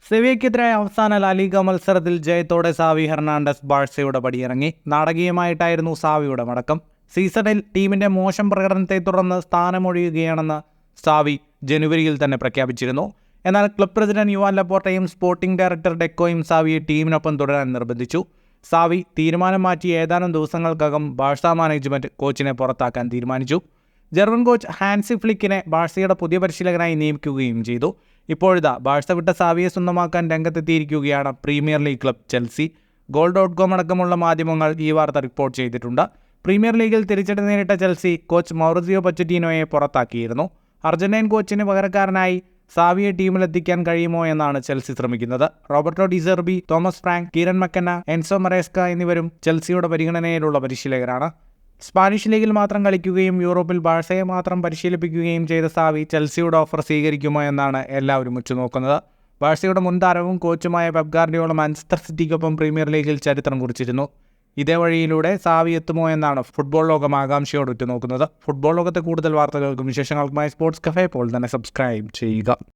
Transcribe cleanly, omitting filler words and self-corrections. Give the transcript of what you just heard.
സെവിയ്ക്കെതിരായ അവസാന ലാലിഗ മത്സരത്തിൽ ജയത്തോടെ സാവി ഹെർണാണ്ടസ് ബാഴ്സയുടെ പടിയിറങ്ങി. നാടകീയമായിട്ടായിരുന്നു സാവിയുടെ മടക്കം. സീസണിൽ ടീമിന്റെ മോശം പ്രകടനത്തെ തുടർന്ന് സ്ഥാനമൊഴിയുകയാണെന്ന് സാവി ജനുവരിയിൽ തന്നെ പ്രഖ്യാപിച്ചിരുന്നു. എന്നാൽ ക്ലബ് പ്രസിഡന്റ് യുവാൻ ലപ്പോർട്ടയും സ്പോർട്ടിംഗ് ഡയറക്ടർ ഡെക്കോയും സാവിയെ ടീമിനൊപ്പം തുടരാൻ നിർബന്ധിച്ചു. സാവി തീരുമാനം മാറ്റി ഏതാനും ദിവസങ്ങൾക്കകം ബാഴ്സ മാനേജ്മെന്റ് കോച്ചിനെ പുറത്താക്കാൻ തീരുമാനിച്ചു. ജർമ്മൻ കോച്ച് ഹാൻസി ഫ്ലിക്കിനെ ബാഴ്സയുടെ പുതിയ പരിശീലകനായി നിയമിക്കുകയും ചെയ്തു. ഇപ്പോഴിതാ ബാഴ്സ വിട്ട സാവിയെ സ്വന്തമാക്കാൻ രംഗത്തെത്തിയിരിക്കുകയാണ് premier league club Chelsea. Goal.com അടക്കമുള്ള മാധ്യമങ്ങൾ ഈ വാർത്ത റിപ്പോർട്ട് ചെയ്തിട്ടുണ്ട്. പ്രീമിയർ ലീഗിൽ തിരിച്ചടി നേരിട്ട ചെൽസി കോച്ച് മൗറിസിയോ പൊച്ചറ്റീനോയെ പുറത്താക്കിയിരുന്നു. അർജന്റീൻ കോച്ചിന് പകരക്കാരനായി സാവിയെ ടീമിലെത്തിക്കാൻ കഴിയുമോ എന്നാണ് ചെൽസി ശ്രമിക്കുന്നത്. Roberto De Zerbi, Thomas Frank, Kieran McKenna, Enzo Maresca എന്നിവരും ചെൽസിയുടെ പരിഗണനയിലുള്ള പരിശീലകരാണ്. സ്പാനിഷ് ലീഗിൽ മാത്രം കളിക്കുകയും യൂറോപ്പിൽ ബാഴ്സയെ മാത്രം പരിശീലിപ്പിക്കുകയും ചെയ്ത സാവി ചെൽസിയുടെ ഓഫർ സ്വീകരിക്കുമോ എന്നാണ് എല്ലാവരും ഉറ്റുനോക്കുന്നത്. ബാഴ്സയുടെ മുൻ താരവും കോച്ചുമായ പെപ് ഗാർഡിയോള മാഞ്ചസ്റ്റർ സിറ്റിക്കൊപ്പം പ്രീമിയർ ലീഗിൽ ചരിത്രം കുറിച്ചിരുന്നു. ഇതേ വഴിയിലൂടെ സാവി എത്തുമോ എന്നാണ് ഫുട്ബോൾ ലോകം ആകാംക്ഷയോട് ഉറ്റുനോക്കുന്നത്. ഫുട്ബോൾ ലോകത്തെ കൂടുതൽ വാർത്തകൾക്കും വിശേഷങ്ങൾക്കുമായി സ്പോർട്സ് കഫേ ഇപ്പോൾ തന്നെ സബ്സ്ക്രൈബ് ചെയ്യുക.